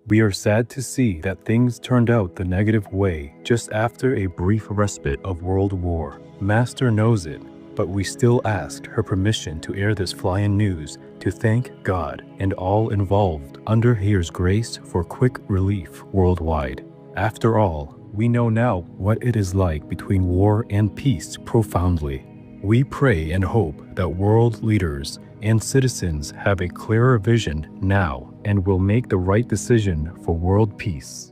We are sad to see that things turned out the negative way just after a brief respite of World War. Master knows it, but we still asked her permission to air this flying news to thank God and all involved under His grace for quick relief worldwide. After all, we know now what it is like between war and peace profoundly. We pray and hope that world leaders and citizens have a clearer vision now and will make the right decision for world peace.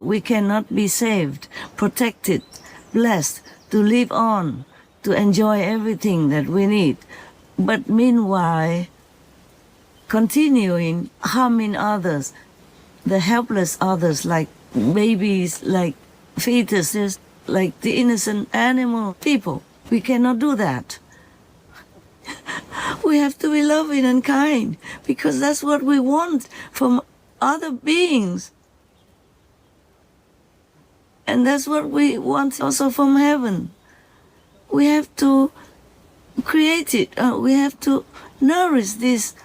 We cannot be saved, protected, blessed, to live on, to enjoy everything that we need. But meanwhile, continuing harming others, the helpless others like babies, like fetuses, like the innocent animal people. We cannot do that. We have to be loving and kind because that's what we want from other beings. And that's what we want also from heaven. We have to create it. We have to nourish this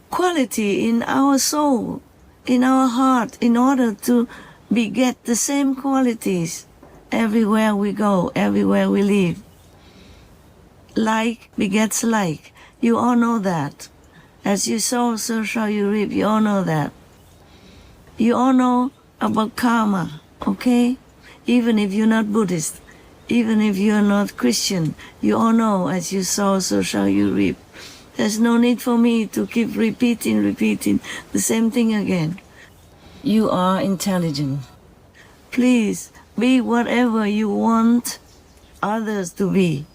quality in our soul, in our heart, in order to beget the same qualities everywhere we go, everywhere we live. Like begets like. You all know that. As you sow, so shall you reap. You all know that. You all know about karma. Okay? Even if you're not Buddhist, even if you're not Christian, you all know as you sow, so shall you reap. There's no need for me to keep repeating the same thing again. You are intelligent. Please be whatever you want others to be.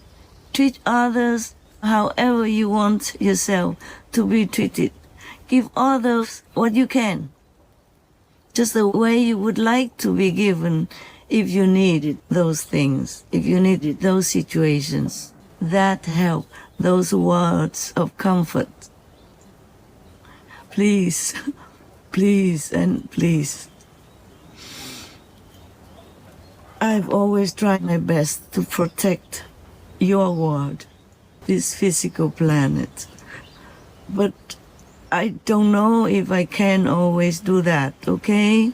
Treat others however you want yourself to be treated. Give others what you can. Just the way you would like to be given if you needed those things, if you needed those situations. That help, those words of comfort. Please, please and please. I've always tried my best to protect your world, this physical planet. But I don't know if I can always do that, okay?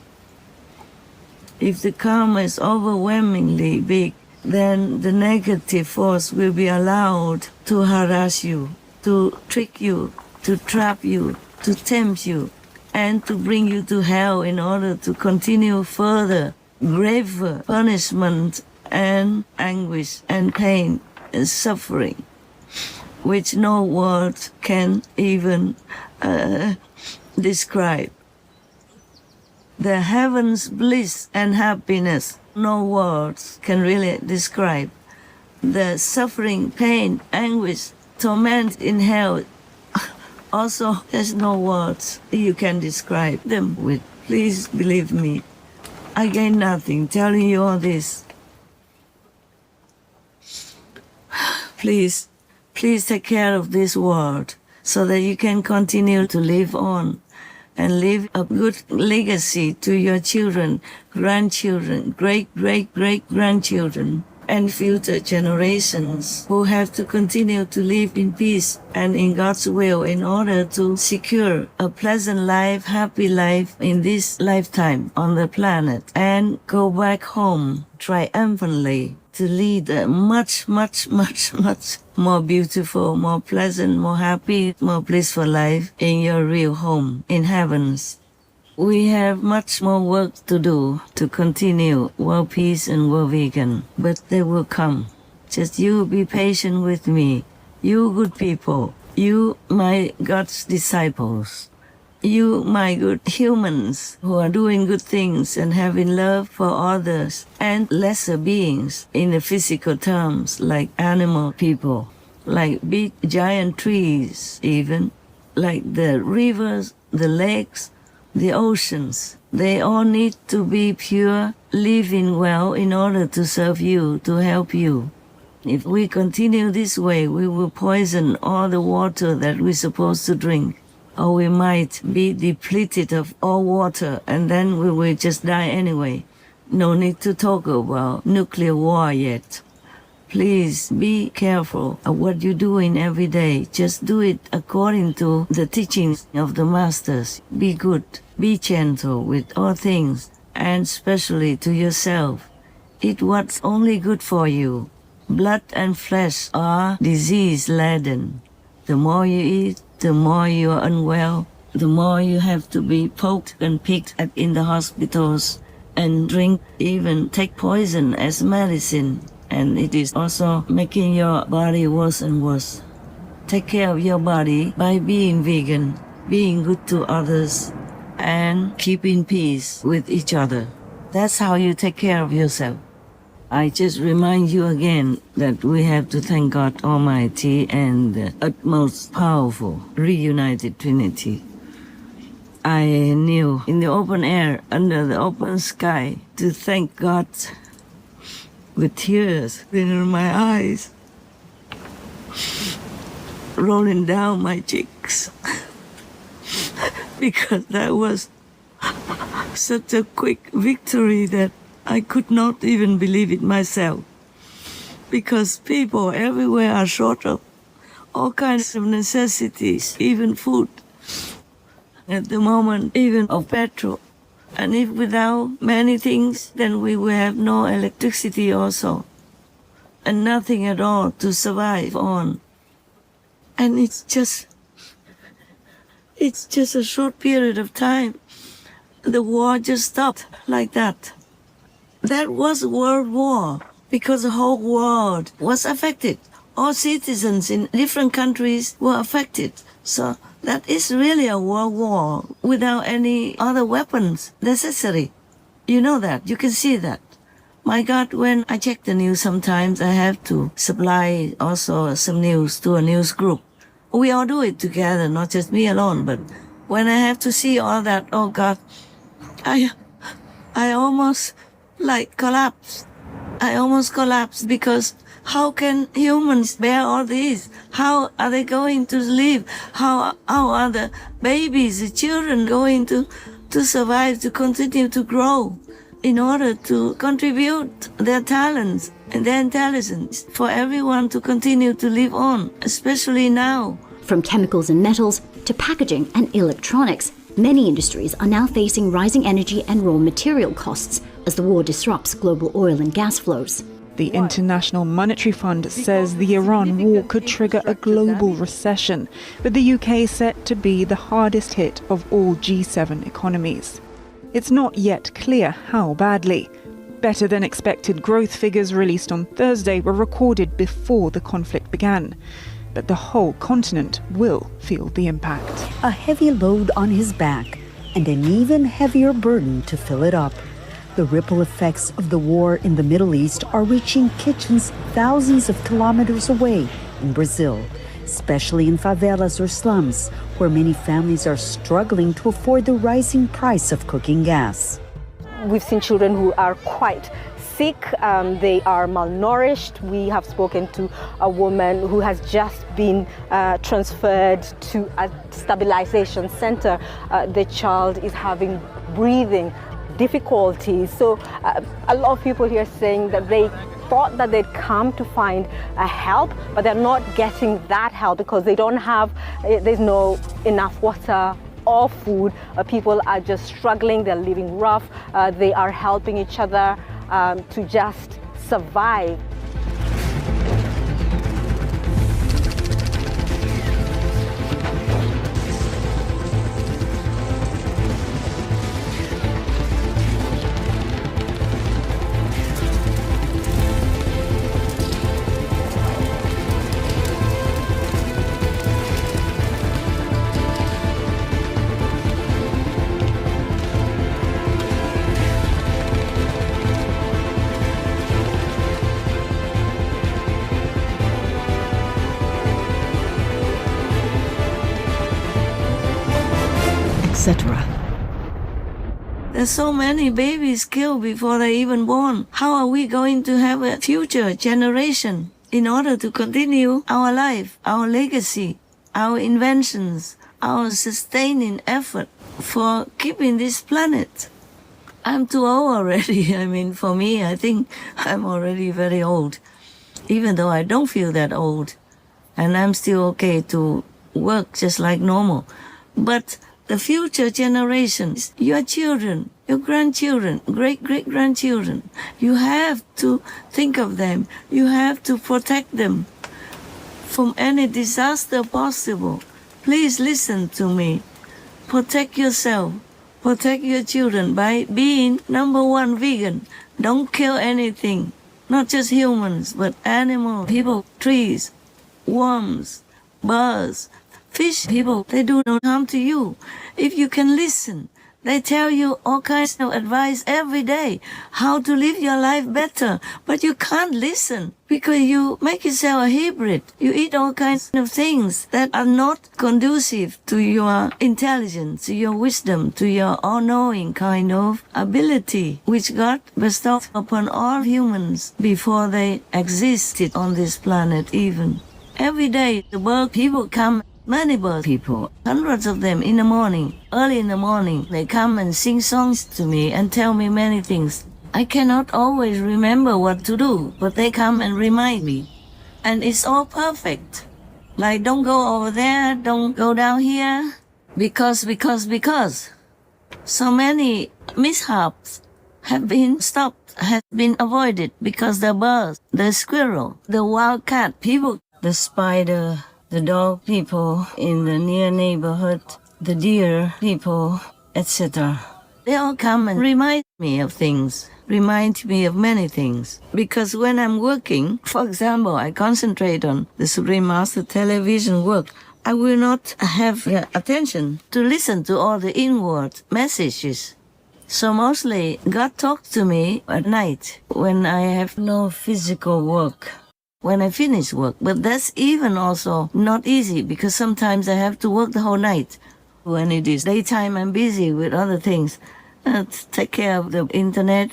If the karma is overwhelmingly big, then the negative force will be allowed to harass you, to trick you, to trap you, to tempt you, and to bring you to hell in order to continue further graver punishment and anguish and pain and suffering, which no words can even describe. The heaven's bliss and happiness, no words can really describe. The suffering, pain, anguish, torment in hell, also there's no words you can describe them with. Please believe me. I gain nothing telling you all this. Please take care of this world so that you can continue to live on and leave a good legacy to your children, grandchildren, great-great-great-grandchildren, and future generations who have to continue to live in peace and in God's will in order to secure a pleasant life, happy life in this lifetime on the planet and go back home triumphantly to lead a much more beautiful, more pleasant, more happy, more blissful life in your real home, in heavens. We have much more work to do to continue world peace and world vegan, but they will come. Just you be patient with me. You good people, you my God's disciples. You, my good humans, who are doing good things and having love for others and lesser beings in the physical terms, like animal people, like big giant trees even, like the rivers, the lakes, the oceans. They all need to be pure, living well in order to serve you, to help you. If we continue this way, we will poison all the water that we're supposed to drink. Or we might be depleted of all water and then we will just die anyway. No need to talk about nuclear war yet. Please be careful of what you're doing every day. Just do it according to the teachings of the masters. Be good, be gentle with all things, and especially to yourself. Eat what's only good for you. Blood and flesh are disease-laden. The more you eat, the more you are unwell, the more you have to be poked and picked at in the hospitals and drink, even take poison as medicine. And it is also making your body worse and worse. Take care of your body by being vegan, being good to others, and keeping peace with each other. That's how you take care of yourself. I just remind you again that we have to thank God Almighty and the utmost powerful, reunited Trinity. I kneel in the open air, under the open sky, to thank God with tears in my eyes, rolling down my cheeks, because that was such a quick victory that I could not even believe it myself, because people everywhere are short of all kinds of necessities, even food. At the moment, even of petrol. And if without many things, then we will have no electricity also, and nothing at all to survive on. And it's just a short period of time. The war just stopped like that. That was a world war, because the whole world was affected. All citizens in different countries were affected. So that is really a world war without any other weapons necessary. You know that. You can see that. My God, when I check the news sometimes, I have to supply also some news to a news group. We all do it together, not just me alone. But when I have to see all that, oh God, I almost collapsed. I almost collapsed, because how can humans bear all this? How are they going to live? How are the babies, the children going to survive, to continue to grow in order to contribute their talents and their intelligence for everyone to continue to live on, especially now? From chemicals and metals to packaging and electronics, many industries are now facing rising energy and raw material costs as the war disrupts global oil and gas flows. The International Monetary Fund says the Iran war could trigger a global recession, with the UK set to be the hardest hit of all G7 economies. It's not yet clear how badly. Better than expected growth figures released on Thursday were recorded before the conflict began. But the whole continent will feel the impact. A heavy load on his back and an even heavier burden to fill it up. The ripple effects of the war in the Middle East are reaching kitchens thousands of kilometers away in Brazil, especially in favelas or slums, where many families are struggling to afford the rising price of cooking gas. We've seen children who are quite sick, they are malnourished. We have spoken to a woman who has just been transferred to a stabilization center. The child is having breathing difficulties. So a lot of people here saying that they thought that they'd come to find a help, but they're not getting that help because they don't have, there's no enough water or food. People are just struggling, they're living rough, they are helping each other to just survive. Etc. There's so many babies killed before they're even born. How are we going to have a future generation in order to continue our life, our legacy, our inventions, our sustaining effort for keeping this planet? I'm too old already. I mean, for me, I think I'm already very old, even though I don't feel that old. And I'm still okay to work just like normal. But the future generations, your children, your grandchildren, great-great-grandchildren, you have to think of them. You have to protect them from any disaster possible. Please listen to me. Protect yourself. Protect your children by being number one vegan. Don't kill anything. Not just humans, but animals, people, trees, worms, birds, fish. People, they do no harm to you. If you can listen, they tell you all kinds of advice every day, how to live your life better. But you can't listen because you make yourself a hybrid. You eat all kinds of things that are not conducive to your intelligence, to your wisdom, to your all-knowing kind of ability, which God bestowed upon all humans before they existed on this planet even. Every day, the bird people come. Many bird people, hundreds of them in the morning, early in the morning, they come and sing songs to me and tell me many things. I cannot always remember what to do, but they come and remind me. And it's all perfect. Like, don't go over there, don't go down here, because. So many mishaps have been stopped, have been avoided because the birds, the squirrel, the wild cat, people, the spider, the dog people in the near neighborhood, the deer people, etc. They all come and remind me of things, remind me of many things. Because when I'm working, for example, I concentrate on the Supreme Master television work, I will not have attention to listen to all the inward messages. So mostly God talks to me at night when I have no physical work. When I finish work. But that's even also not easy because sometimes I have to work the whole night. When it is daytime, I'm busy with other things. Take care of the internet,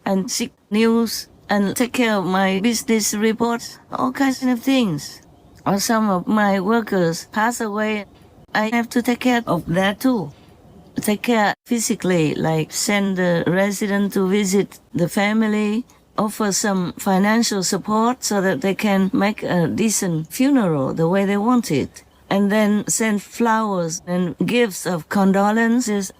and seek news, and take care of my business reports, all kinds of things. Or some of my workers pass away. I have to take care of that too. Take care physically, like send the resident to visit the family, offer some financial support so that they can make a decent funeral the way they want it. And then send flowers and gifts of condolences.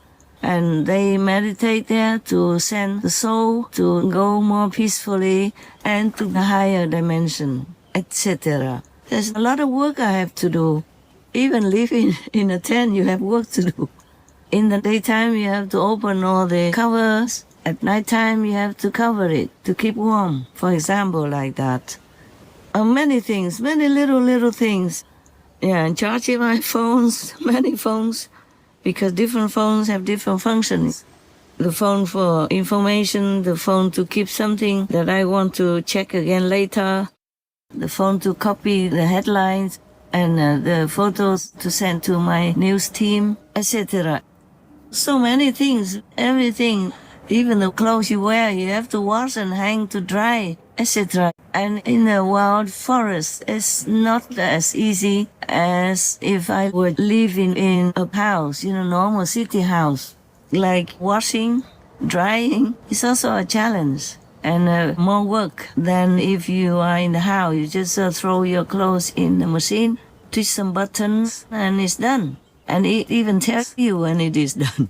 And they meditate there to send the soul to go more peacefully and to the higher dimension, etc. There's a lot of work I have to do. Even living in a tent, you have work to do. In the daytime, you have to open all the covers. At nighttime, you have to cover it to keep warm, for example, like that. Many things, many little things. Yeah, and charging my phones, many phones, because different phones have different functions. The phone for information, the phone to keep something that I want to check again later, the phone to copy the headlines, and the photos to send to my news team, etc. So many things, everything. Even the clothes you wear, you have to wash and hang to dry, etc. And in the wild forest, it's not as easy as if I were living in a house, normal city house. Like washing, drying, is also a challenge and more work than if you are in the house. You just throw your clothes in the machine, twist some buttons, and it's done. And it even tells you when it is done,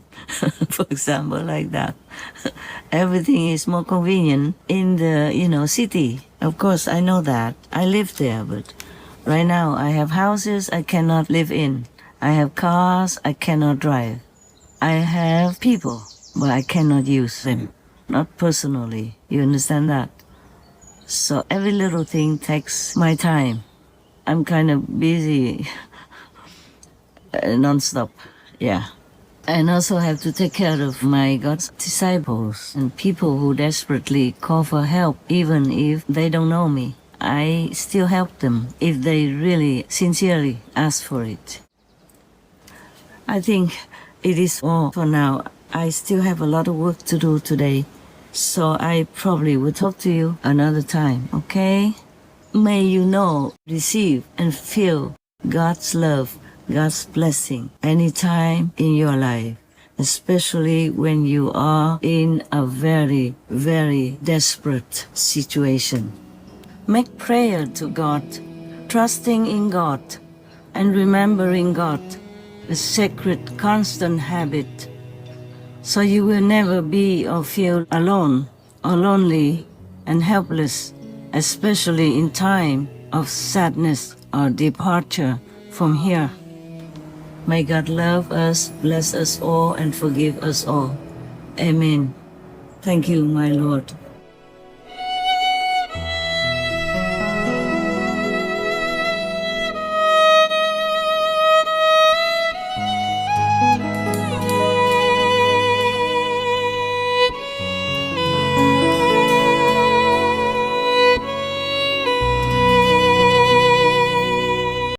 for example, like that. Everything is more convenient in the, city. Of course, I know that. I live there, but right now I have houses I cannot live in. I have cars I cannot drive. I have people, but I cannot use them. Not personally. You understand that? So every little thing takes my time. I'm kind of busy. Non-stop, yeah. And also have to take care of my God's disciples and people who desperately call for help, even if they don't know me. I still help them if they really sincerely ask for it. I think it is all for now. I still have a lot of work to do today, so I probably will talk to you another time, okay? May you know, receive, and feel God's love, God's blessing anytime in your life, especially when you are in a very, very desperate situation. Make prayer to God, trusting in God, and remembering God, a sacred, constant habit, so you will never be or feel alone or lonely and helpless, especially in time of sadness or departure from here. May God love us, bless us all, and forgive us all. Amen. Thank you, my Lord.